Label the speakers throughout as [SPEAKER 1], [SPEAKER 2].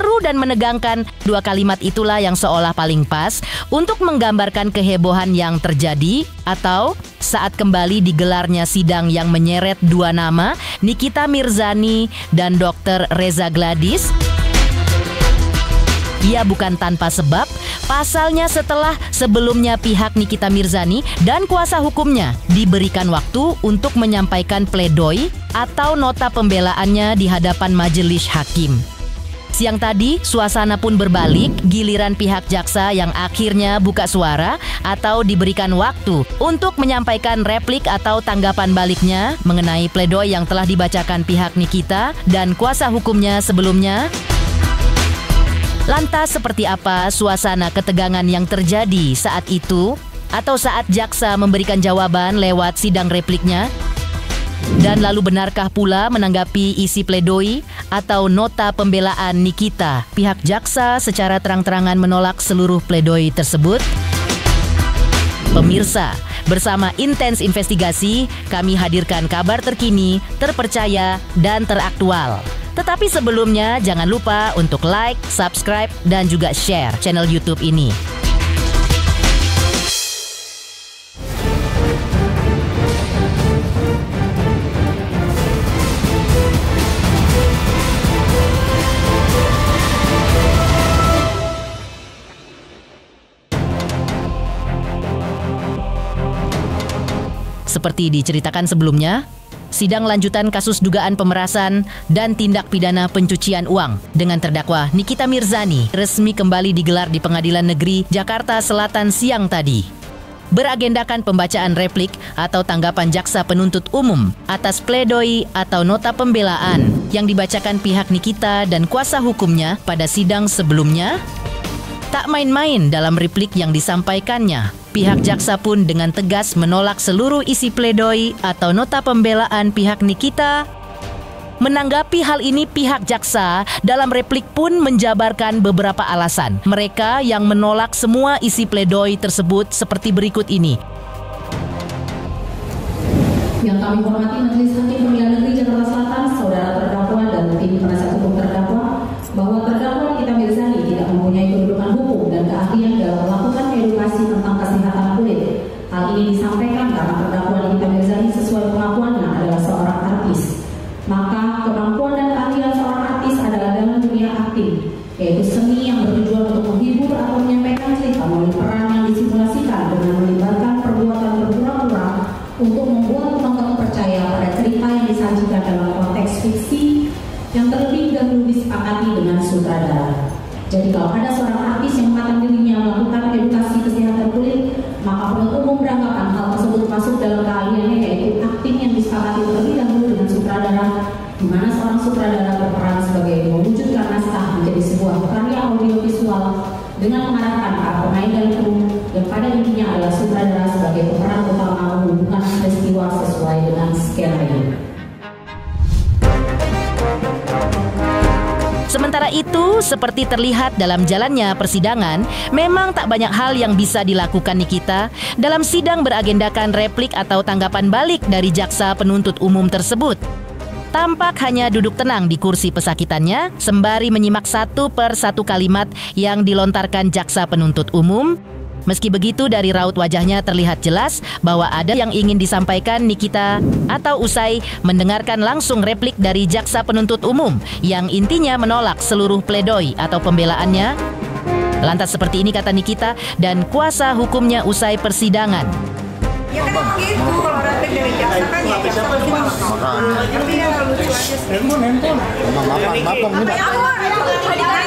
[SPEAKER 1] seru dan menegangkan. Dua kalimat itulah yang seolah paling pas untuk menggambarkan kehebohan yang terjadi atau saat kembali digelarnya sidang yang menyeret dua nama, Nikita Mirzani dan Dr. Reza Gladys. Ia bukan tanpa sebab, pasalnya setelah sebelumnya pihak Nikita Mirzani dan kuasa hukumnya diberikan waktu untuk menyampaikan pledoi atau nota pembelaannya di hadapan majelis hakim. Siang tadi, suasana pun berbalik, giliran pihak jaksa yang akhirnya buka suara atau diberikan waktu untuk menyampaikan replik atau tanggapan baliknya mengenai pledoi yang telah dibacakan pihak Nikita dan kuasa hukumnya sebelumnya. Lantas seperti apa suasana ketegangan yang terjadi saat itu atau saat jaksa memberikan jawaban lewat sidang repliknya? Dan lalu benarkah pula menanggapi isi pledoi atau nota pembelaan Nikita? Pihak jaksa secara terang-terangan menolak seluruh pledoi tersebut. Pemirsa, bersama Intens Investigasi, kami hadirkan kabar terkini, terpercaya, dan teraktual. Tetapi sebelumnya jangan lupa untuk like, subscribe, dan juga share channel YouTube ini. Seperti diceritakan sebelumnya, sidang lanjutan kasus dugaan pemerasan dan tindak pidana pencucian uang dengan terdakwa Nikita Mirzani resmi kembali digelar di Pengadilan Negeri Jakarta Selatan siang tadi. Beragendakan pembacaan replik atau tanggapan jaksa penuntut umum atas pledoi atau nota pembelaan yang dibacakan pihak Nikita dan kuasa hukumnya pada sidang sebelumnya. Tak main-main dalam replik yang disampaikannya. Pihak jaksa pun dengan tegas menolak seluruh isi pledoi atau nota pembelaan pihak Nikita. Menanggapi hal ini, pihak jaksa dalam replik pun menjabarkan beberapa alasan mereka yang menolak semua isi pledoi tersebut seperti berikut ini.
[SPEAKER 2] Yang kami hormati Majelis Hakim Pengadilan Negeri Jakarta Selatan, saudara terdakwa dan tim penasihat hukum terdakwa, bahwa terdakwa Nikita Mirzani tidak mempunyai kedudukan hukum dan keahlian dalam melakukan edukasi tentang kesehatan kulit. Hal ini disampaikan karena terdakwa Nikita Mirzani sesuai pengakuannya adalah seorang artis. Maka kemampuan dan keahlian seorang artis adalah dalam dunia akting, yaitu seni yang bertujuan untuk menghibur atau menyampaikan cerita melalui peran yang disimulasikan dengan melibatkan perbuatan berpura-pura untuk membuat penonton percaya pada cerita yang disajikan dalam konteks fiksi yang terlebih dahulu disepakati dengan sutradara. Jadi kalau ada seorang artis yang mengatakan dirinya melakukan edukasi kesehatan kulit, maka penuntut umum beranggapan hal tersebut masuk dalam keahliannya, yaitu akting yang disepakati terlebih dahulu dengan sutradara, di mana seorang sutradara berperan sebagai mewujudkan naskah menjadi sebuah karya audiovisual dengan mengarahkan para pemain dan kru yang pada intinya adalah sutradara sebagai pemeran utama menghubungkan peristiwa sesuai dengan skenario.
[SPEAKER 1] Sementara itu, seperti terlihat dalam jalannya persidangan, memang tak banyak hal yang bisa dilakukan Nikita dalam sidang beragendakan replik atau tanggapan balik dari jaksa penuntut umum tersebut. Tampak hanya duduk tenang di kursi pesakitannya, sembari menyimak satu per satu kalimat yang dilontarkan jaksa penuntut umum. Meski begitu, dari raut wajahnya terlihat jelas bahwa ada yang ingin disampaikan Nikita atau usai mendengarkan langsung replik dari jaksa penuntut umum yang intinya menolak seluruh pledoi atau pembelaannya. Lantas seperti ini kata Nikita dan kuasa hukumnya usai persidangan.
[SPEAKER 3] Ya kan emang gitu, kalau replik dari jaksa kan ya jaksa pasti nolak. Tapi ya lucu aja sih.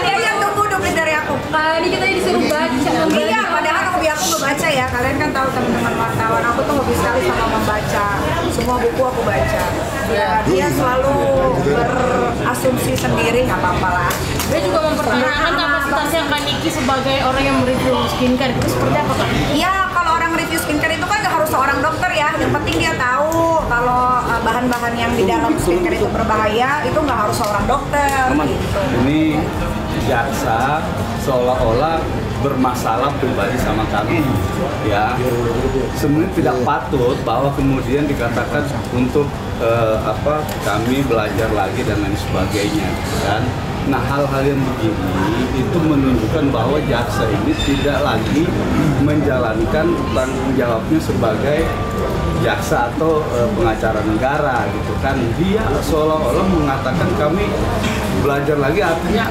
[SPEAKER 3] Dia yang tunggu duplik dari aku.
[SPEAKER 2] Ini kita disuruh baca.
[SPEAKER 3] Iya, padahal hobi aku ngebaca ya. Kalian kan tahu teman-teman wartawan, aku tuh hobi sekali sama membaca. Semua buku aku baca. Ya, dia selalu berasumsi sendiri, nggak apa-apa lah.
[SPEAKER 4] Dia juga mempertanyakan kapasitasnya Kak Niki sebagai orang yang mereview skincare. Itu seperti apa Kak?
[SPEAKER 3] Iya, kalau orang review skincare itu kan nggak harus seorang dokter ya. Yang penting dia tahu kalau bahan-bahan yang di dalam skincare itu berbahaya, itu nggak harus seorang dokter. Gitu.
[SPEAKER 5] Ini jaksa seolah-olah bermasalah pribadi sama kami, ya. Sebenarnya tidak patut bahwa kemudian dikatakan untuk kami belajar lagi dan lain sebagainya, kan? Nah, hal-hal yang begini itu menunjukkan bahwa jaksa ini tidak lagi menjalankan tanggung jawabnya sebagai jaksa atau pengacara negara gitu kan. Dia seolah-olah mengatakan kami belajar lagi, artinya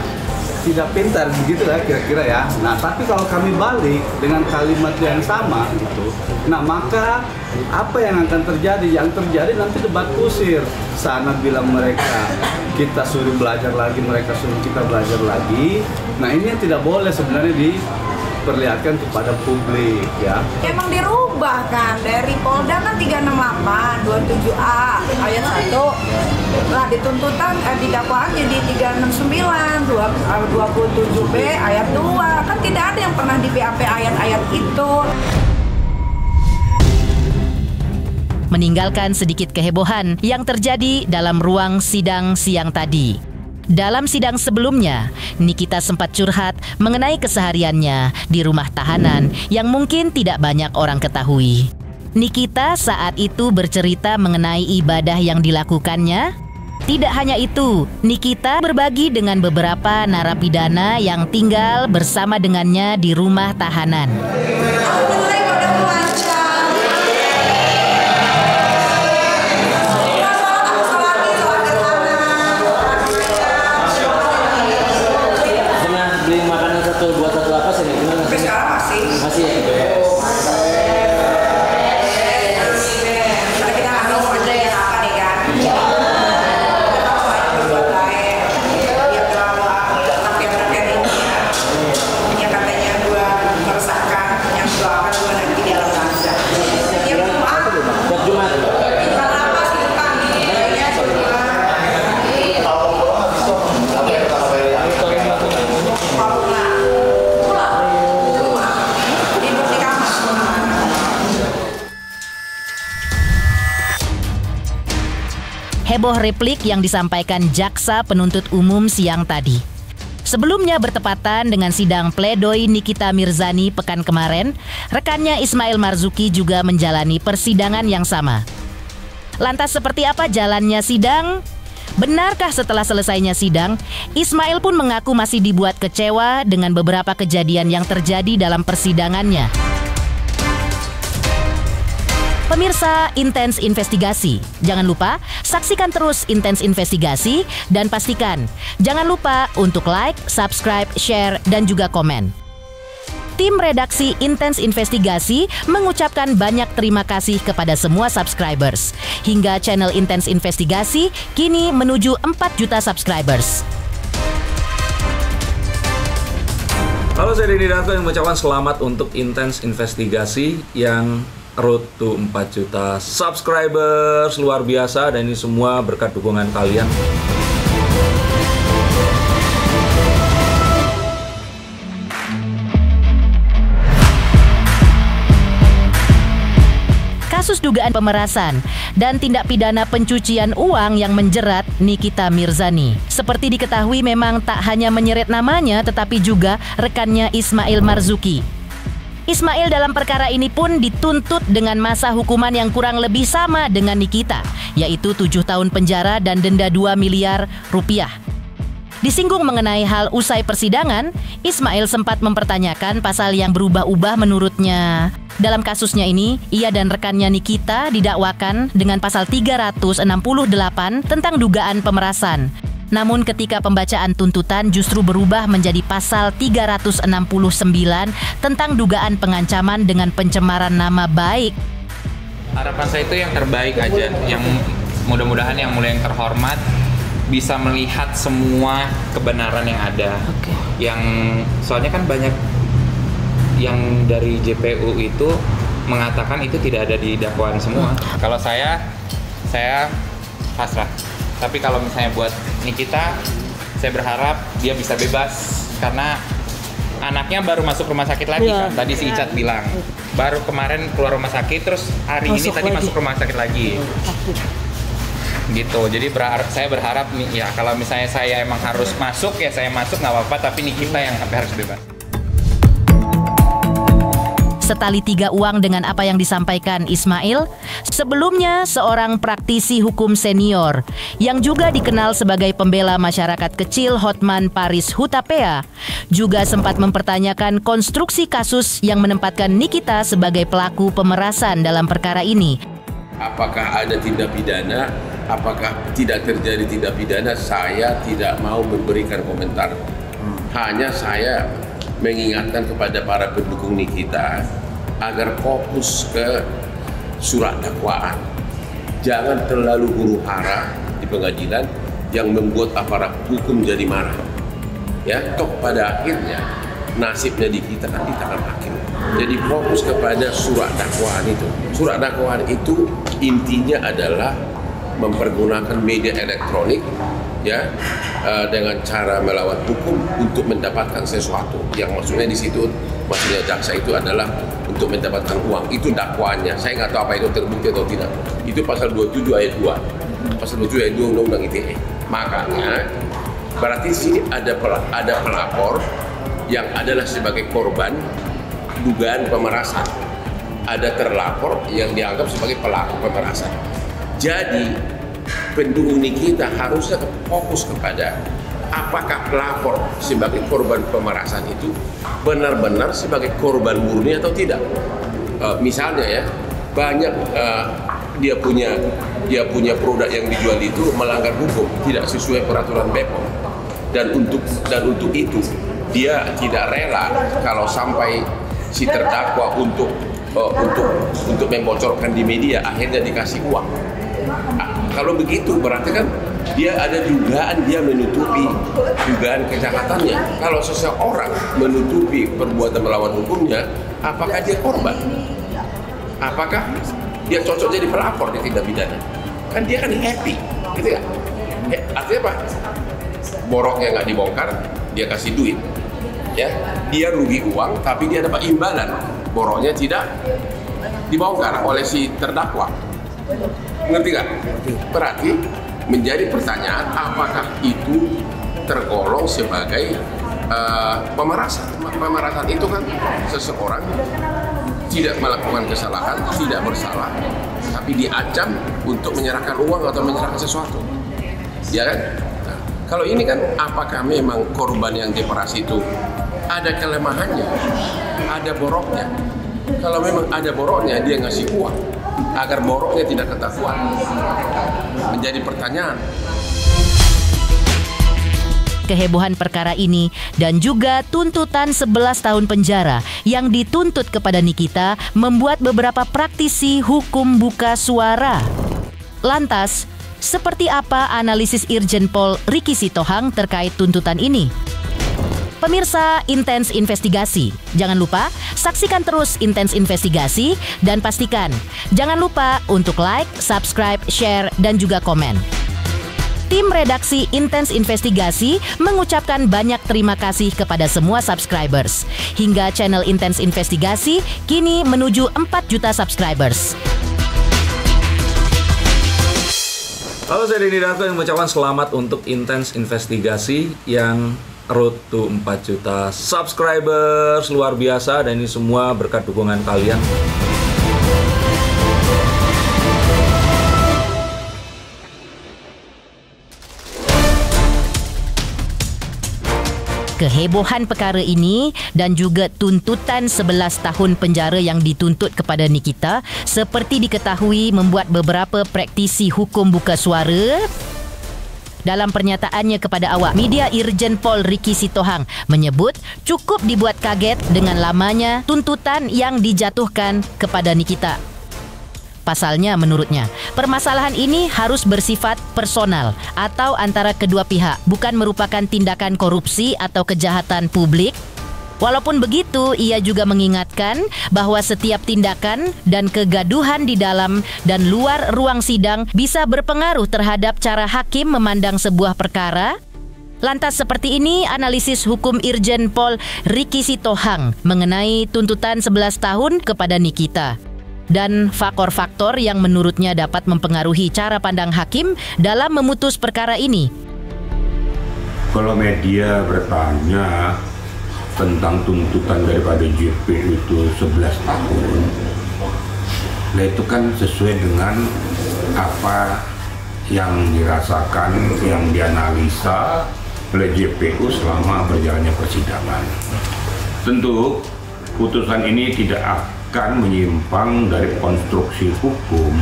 [SPEAKER 5] tidak pintar begitu lah kira-kira ya. Nah, tapi kalau kami balik dengan kalimat yang sama gitu, nah maka apa yang akan terjadi? Yang terjadi nanti debat kusir. Sana bilang mereka kita suruh belajar lagi, mereka suruh kita belajar lagi. Nah, ini yang tidak boleh sebenarnya diperlihatkan kepada publik ya.
[SPEAKER 3] Emang dirubah kan dari Polda kan 368 27A ayat 1. Nah, dituntutan didakwaan jadi 369 27B ayat 2. Kan tidak ada yang pernah di BAP ayat-ayat itu.
[SPEAKER 1] Meninggalkan sedikit kehebohan yang terjadi dalam ruang sidang siang tadi. Dalam sidang sebelumnya, Nikita sempat curhat mengenai kesehariannya di rumah tahanan yang mungkin tidak banyak orang ketahui. Nikita saat itu bercerita mengenai ibadah yang dilakukannya. Tidak hanya itu, Nikita berbagi dengan beberapa narapidana yang tinggal bersama dengannya di rumah tahanan. Heboh replik yang disampaikan jaksa penuntut umum siang tadi. Sebelumnya bertepatan dengan sidang pledoi Nikita Mirzani pekan kemarin, rekannya Ismail Marzuki juga menjalani persidangan yang sama. Lantas seperti apa jalannya sidang? Benarkah setelah selesainya sidang, Ismail pun mengaku masih dibuat kecewa dengan beberapa kejadian yang terjadi dalam persidangannya. Pemirsa Intens Investigasi, jangan lupa saksikan terus Intens Investigasi dan pastikan jangan lupa untuk like, subscribe, share, dan juga komen. Tim redaksi Intens Investigasi mengucapkan banyak terima kasih kepada semua subscribers. Hingga channel Intens Investigasi kini menuju 4 juta subscribers.
[SPEAKER 6] Halo, saya Denny Darto yang mengucapkan selamat untuk Intens Investigasi yang road to 4 juta subscribers, luar biasa, dan ini semua berkat dukungan kalian.
[SPEAKER 1] Kasus dugaan pemerasan dan tindak pidana pencucian uang yang menjerat Nikita Mirzani. Seperti diketahui memang tak hanya menyeret namanya tetapi juga rekannya Ismail Marzuki. Ismail dalam perkara ini pun dituntut dengan masa hukuman yang kurang lebih sama dengan Nikita, yaitu 7 tahun penjara dan denda 2 miliar rupiah. Disinggung mengenai hal usai persidangan, Ismail sempat mempertanyakan pasal yang berubah-ubah menurutnya. Dalam kasusnya ini, ia dan rekannya Nikita didakwakan dengan pasal 368 tentang dugaan pemerasan. Namun ketika pembacaan tuntutan justru berubah menjadi pasal 369 tentang dugaan pengancaman dengan pencemaran nama baik.
[SPEAKER 7] Harapan saya itu yang terbaik aja, yang mudah-mudahan yang mulia yang terhormat bisa melihat semua kebenaran yang ada. Yang soalnya kan banyak yang dari JPU itu mengatakan itu tidak ada di dakwaan semua. Kalau saya pasrah. Tapi kalau misalnya buat Nikita, saya berharap dia bisa bebas karena anaknya baru masuk rumah sakit lagi kan. Tadi si Icat bilang baru kemarin keluar rumah sakit, terus hari ini tadi masuk rumah sakit lagi. Gitu. Jadi saya berharap nih ya, kalau misalnya saya emang harus masuk ya saya masuk, nggak apa-apa, tapi Nikita yang sampai harus bebas.
[SPEAKER 1] setali tiga uang dengan apa yang disampaikan Ismail. Sebelumnya, seorang praktisi hukum senior yang juga dikenal sebagai pembela masyarakat kecil Hotman Paris Hutapea juga sempat mempertanyakan konstruksi kasus yang menempatkan Nikita sebagai pelaku pemerasan dalam perkara ini.
[SPEAKER 8] Apakah ada tindak pidana? Apakah tidak terjadi tindak pidana? Saya tidak mau memberikan komentar. Hanya saya mengingatkan kepada para pendukung Nikita agar fokus ke surat dakwaan. Jangan terlalu huru-hara di pengadilan yang membuat aparat hukum jadi marah. Ya, toh pada akhirnya nasibnya di kita kan di tangan hakim. Jadi fokus kepada surat dakwaan itu. Surat dakwaan itu intinya adalah mempergunakan media elektronik ya dengan cara melawan hukum untuk mendapatkan sesuatu. Yang maksudnya di situ maksudnya jaksa itu adalah untuk mendapatkan uang. Itu dakwaannya. Saya nggak tahu apa itu terbukti atau tidak. Itu pasal 27 ayat 2. Pasal 27 ayat 2 Undang-Undang ITE. Makanya berarti di sini ada pelapor yang adalah sebagai korban dugaan pemerasan. Ada terlapor yang dianggap sebagai pelaku pemerasan. Jadi pendukung Nikita harusnya fokus kepada apakah pelapor sebagai korban pemerasan itu benar-benar sebagai korban murni atau tidak. Misalnya ya, banyak dia punya produk yang dijual itu melanggar hukum, tidak sesuai peraturan BPOM. Dan untuk itu dia tidak rela kalau sampai si terdakwa untuk membocorkan di media, akhirnya dikasih uang. Kalau begitu berarti kan dia ada dugaan, dia menutupi dugaan kejahatannya. Kalau seseorang menutupi perbuatan melawan hukumnya, apakah dia korban? Apakah dia cocok jadi pelapor di tindak pidana? Kan dia kan happy, gitu ya? Artinya apa? Boroknya nggak dibongkar, dia kasih duit. Ya, dia rugi uang, tapi dia dapat imbalan. Boroknya tidak dibongkar oleh si terdakwa. Ngerti nggak? Berarti menjadi pertanyaan apakah itu tergolong sebagai pemerasan. Pemerasan itu kan seseorang tidak melakukan kesalahan, tidak bersalah, tapi diancam untuk menyerahkan uang atau menyerahkan sesuatu. Ya kan? Nah, kalau ini kan apakah memang korban yang diperas itu ada kelemahannya, ada boroknya? Kalau memang ada boroknya, dia ngasih uang agar boroknya tidak ketahuan. Menjadi pertanyaan.
[SPEAKER 1] Kehebohan perkara ini dan juga tuntutan 11 tahun penjara yang dituntut kepada Nikita membuat beberapa praktisi hukum buka suara. Lantas, seperti apa analisis Irjen Pol Ricky Sitohang terkait tuntutan ini? Pemirsa Intens Investigasi, jangan lupa saksikan terus Intens Investigasi dan pastikan jangan lupa untuk like, subscribe, share, dan juga komen. Tim redaksi Intens Investigasi mengucapkan banyak terima kasih kepada semua subscribers. Hingga channel Intens Investigasi kini menuju 4 juta subscribers.
[SPEAKER 6] Halo, saya Denny Darto yang mengucapkan selamat untuk Intens Investigasi yang road to 4 juta subscribers. Luar biasa, dan ini semua berkat dukungan kalian.
[SPEAKER 1] Kehebohan perkara ini dan juga tuntutan 11 tahun penjara yang dituntut kepada Nikita seperti diketahui membuat beberapa praktisi hukum buka suara. Dalam pernyataannya kepada awak media, Irjen Pol Ricky Sitohang menyebut cukup dibuat kaget dengan lamanya tuntutan yang dijatuhkan kepada Nikita. Pasalnya, menurutnya, permasalahan ini harus bersifat personal atau antara kedua pihak, bukan merupakan tindakan korupsi atau kejahatan publik. Walaupun begitu, ia juga mengingatkan bahwa setiap tindakan dan kegaduhan di dalam dan luar ruang sidang bisa berpengaruh terhadap cara hakim memandang sebuah perkara. Lantas seperti ini analisis hukum Irjen Pol Ricky Sitohang mengenai tuntutan 11 tahun kepada Nikita dan faktor-faktor yang menurutnya dapat mempengaruhi cara pandang hakim dalam memutus perkara ini.
[SPEAKER 9] Kalau media bertanya tentang tuntutan daripada JP itu 11 tahun, nah itu kan sesuai dengan apa yang dirasakan, yang dianalisa oleh JPU selama berjalannya persidangan. Tentu putusan ini tidak akan menyimpang dari konstruksi hukum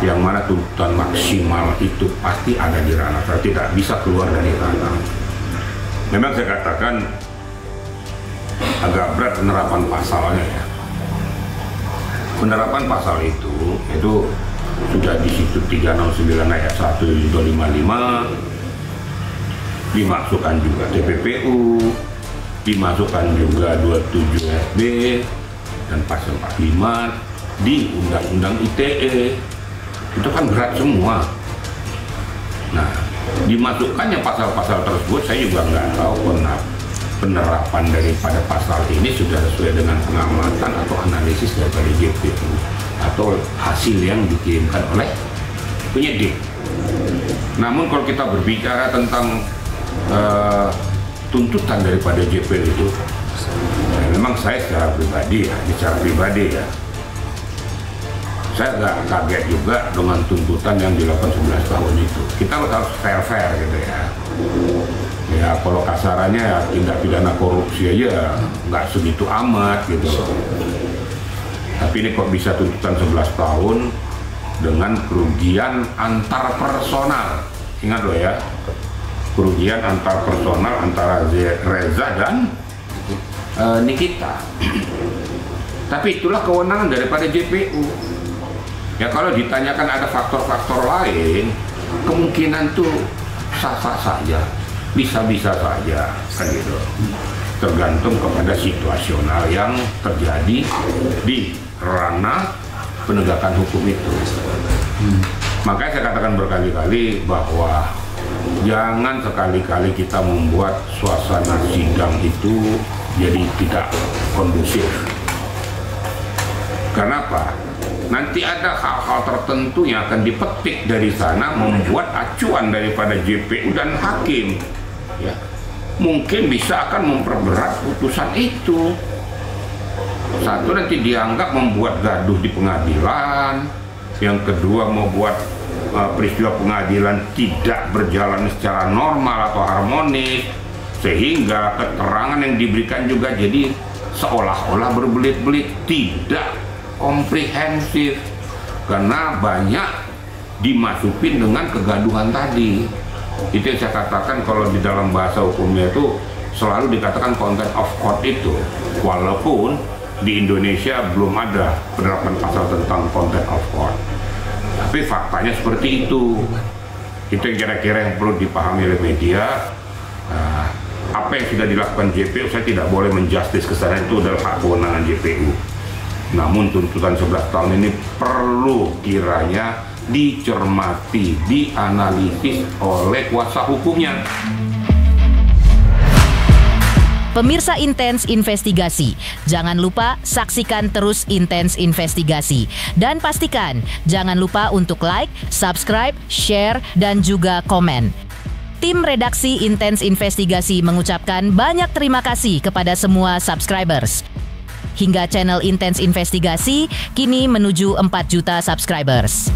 [SPEAKER 9] yang mana tuntutan maksimal itu pasti ada di ranah, tidak bisa keluar dari ranah. Memang saya katakan agak berat penerapan pasalnya ya. Penerapan pasal itu sudah di situ 369 ayat 1 juga 55, dimasukkan juga TPPU, dimasukkan juga 27 SB dan pasal 45 di Undang-Undang ITE. Itu kan berat semua. Nah, dimasukkannya pasal-pasal tersebut saya juga nggak tahu penerapan daripada pasal ini sudah sesuai dengan pengamatan atau analisis daripada JPU atau hasil yang dikirimkan oleh penyidik. Namun kalau kita berbicara tentang tuntutan daripada JPU itu, memang saya secara pribadi ya, saya agak kaget juga dengan tuntutan yang dilakukan 11 tahun itu. Kita harus fair gitu ya. Ya kalau kasarannya ya tindak pidana korupsi aja nggak segitu amat gitu. Tapi ini kok bisa tuntutan 11 tahun dengan kerugian antar personal. Ingat loh ya, kerugian antar personal antara Reza dan Nikita. Tapi itulah kewenangan daripada JPU. Ya kalau ditanyakan ada faktor-faktor lain, kemungkinan tuh sah-sah saja, bisa-bisa saja, kan gitu. Tergantung kepada situasional yang terjadi di ranah penegakan hukum itu. Makanya saya katakan berkali-kali bahwa jangan sekali-kali kita membuat suasana sidang itu jadi tidak kondusif. Kenapa? Nanti ada hal-hal tertentu yang akan dipetik dari sana membuat acuan daripada JPU dan hakim. Ya, mungkin bisa akan memperberat putusan itu. Satu, nanti dianggap membuat gaduh di pengadilan. Yang kedua, membuat peristiwa pengadilan tidak berjalan secara normal atau harmonis, sehingga keterangan yang diberikan juga jadi seolah-olah berbelit-belit, tidak komprehensif karena banyak dimasukin dengan kegaduhan tadi. Itu yang saya katakan kalau di dalam bahasa hukumnya itu selalu dikatakan contempt of court itu, walaupun di Indonesia belum ada penerapan pasal tentang contempt of court, tapi faktanya seperti itu. Itu yang kira-kira yang perlu dipahami oleh media. Apa yang sudah dilakukan JPU, saya tidak boleh menjustis kesana, itu adalah hak kewenangan JPU. Namun tuntutan 11 tahun ini perlu kiranya dicermati, dianalisis oleh kuasa hukumnya.
[SPEAKER 1] Pemirsa Intens Investigasi, jangan lupa saksikan terus Intens Investigasi. Dan pastikan jangan lupa untuk like, subscribe, share, dan juga komen. Tim redaksi Intens Investigasi mengucapkan banyak terima kasih kepada semua subscribers. Hingga channel Intens Investigasi kini menuju 4 juta subscribers.